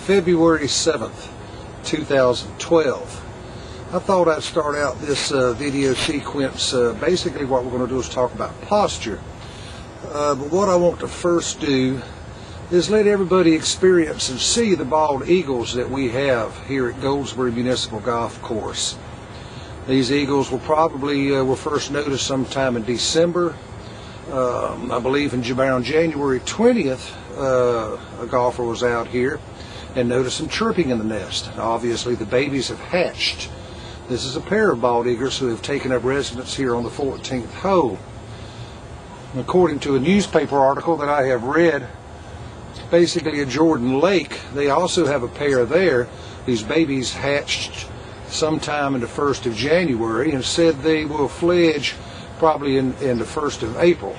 February 7th, 2012. I thought I'd start out this video sequence. Basically what we're going to do is talk about posture. But what I want to first do is let everybody experience and see the bald eagles that we have here at Goldsboro Municipal Golf Course. These eagles will probably were first noticed sometime in December. I believe around January 20th, a golfer was out here and noticed some chirping in the nest. Obviously the babies have hatched. This is a pair of bald eagles who have taken up residence here on the 14th hole. According to a newspaper article that I have read, basically at Jordan Lake, they also have a pair there. These babies hatched sometime in the 1st of January and said they will fledge probably in the 1st of April.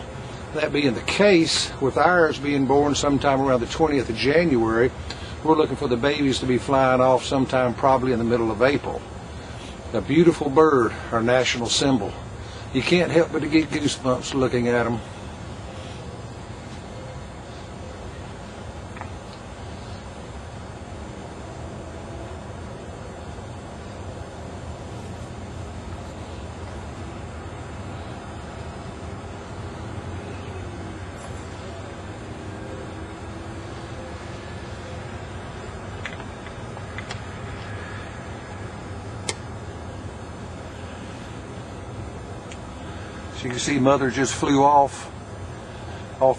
That being the case, with ours being born sometime around the 20th of January, we're looking for the babies to be flying off sometime probably in the middle of April. A beautiful bird, our national symbol. You can't help but to get goosebumps looking at them. So you can see mother just flew off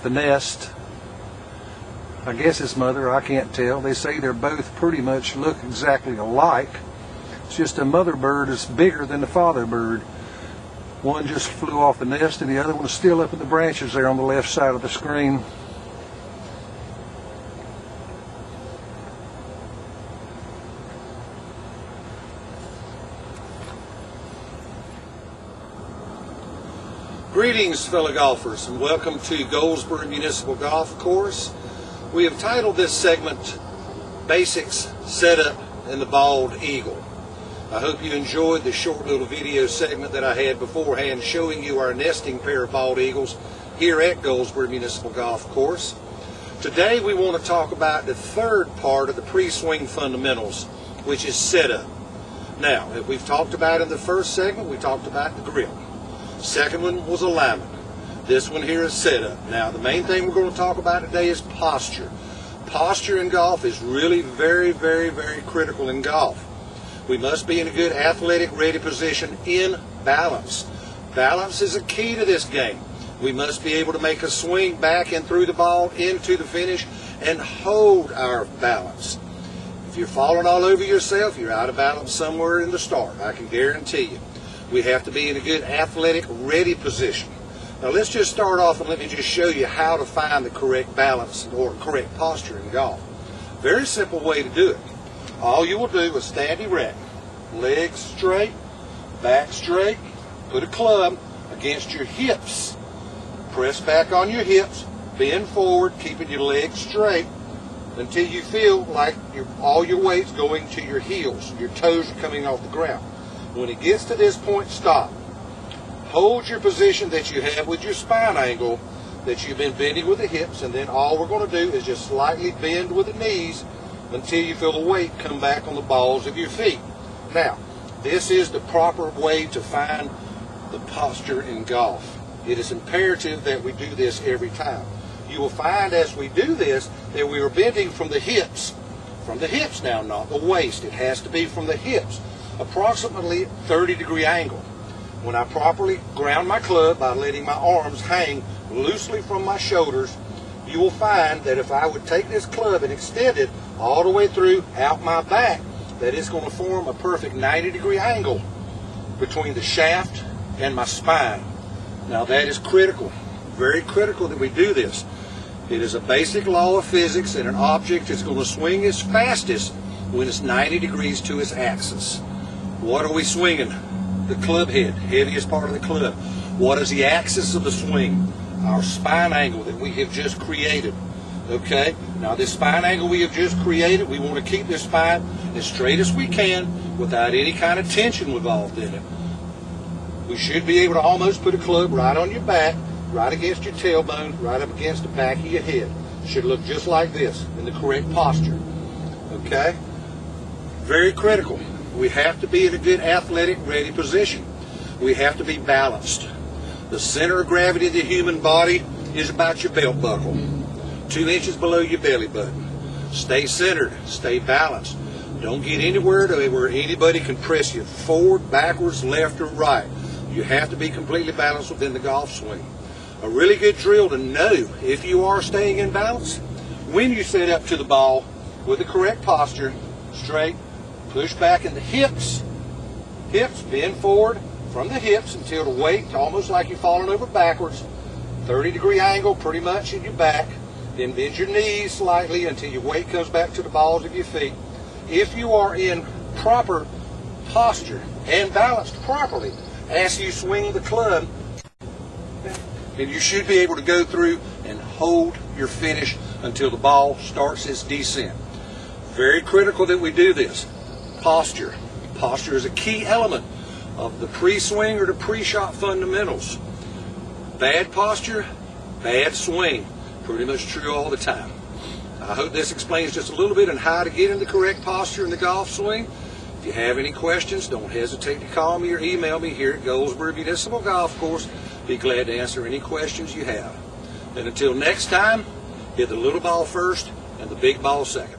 the nest. I guess it's mother, I can't tell. They say they're both pretty much look exactly alike. It's just a mother bird is bigger than the father bird. One just flew off the nest and the other one's still up in the branches there on the left side of the screen. Greetings, fellow golfers, and welcome to Goldsboro Municipal Golf Course. We have titled this segment Basics, Setup, and the Bald Eagle. I hope you enjoyed the short little video segment that I had beforehand showing you our nesting pair of bald eagles here at Goldsboro Municipal Golf Course. Today we want to talk about the third part of the pre-swing fundamentals, which is setup. Now, if we've talked about in the first segment, we talked about the grip. Second one was alignment. This one here is setup. Now, the main thing we're going to talk about today is posture. Posture in golf is really very, very, very critical in golf. We must be in a good athletic ready position in balance. Balance is a key to this game. We must be able to make a swing back and through the ball into the finish and hold our balance. If you're falling all over yourself, you're out of balance somewhere in the start, I can guarantee you. We have to be in a good athletic ready position. Now let's just start off and let me just show you how to find the correct balance or correct posture in golf. Very simple way to do it. All you will do is stand erect, legs straight, back straight, put a club against your hips. Press back on your hips, bend forward, keeping your legs straight until you feel like all your weight's going to your heels. Your toes are coming off the ground. When it gets to this point, stop. Hold your position that you have with your spine angle that you've been bending with the hips, and then all we're going to do is just slightly bend with the knees until you feel the weight come back on the balls of your feet. Now, this is the proper way to find the posture in golf. It is imperative that we do this every time. You will find as we do this that we are bending from the hips. From the hips now, not the waist. It has to be from the hips. Approximately 30-degree angle. When I properly ground my club by letting my arms hang loosely from my shoulders, you will find that if I would take this club and extend it all the way through out my back, that it's going to form a perfect 90-degree angle between the shaft and my spine. Now that is critical, very critical that we do this. It is a basic law of physics that an object is going to swing its fastest when it's 90 degrees to its axis. What are we swinging? The club head, heaviest part of the club. What is the axis of the swing? Our spine angle that we have just created. Okay? Now this spine angle we have just created, we want to keep this spine as straight as we can without any kind of tension involved in it. We should be able to almost put a club right on your back, right against your tailbone, right up against the back of your head. Should look just like this in the correct posture. Okay? Very critical. We have to be in a good athletic ready position. We have to be balanced. The center of gravity of the human body is about your belt buckle, 2 inches below your belly button. Stay centered, stay balanced. Don't get anywhere where anybody can press you forward, backwards, left, or right. You have to be completely balanced within the golf swing. A really good drill to know if you are staying in balance, when you set up to the ball with the correct posture, straight, push back in the hips, bend forward from the hips until the weight, almost like you're falling over backwards, 30-degree angle pretty much in your back, then bend your knees slightly until your weight comes back to the balls of your feet. If you are in proper posture and balanced properly as you swing the club, then you should be able to go through and hold your finish until the ball starts its descent. Very critical that we do this. Posture. Posture is a key element of the pre-swing or the pre-shot fundamentals. Bad posture, bad swing. Pretty much true all the time. I hope this explains just a little bit on how to get in the correct posture in the golf swing. If you have any questions, don't hesitate to call me or email me here at Goldsboro Municipal Golf Course. Be glad to answer any questions you have. And until next time, hit the little ball first and the big ball second.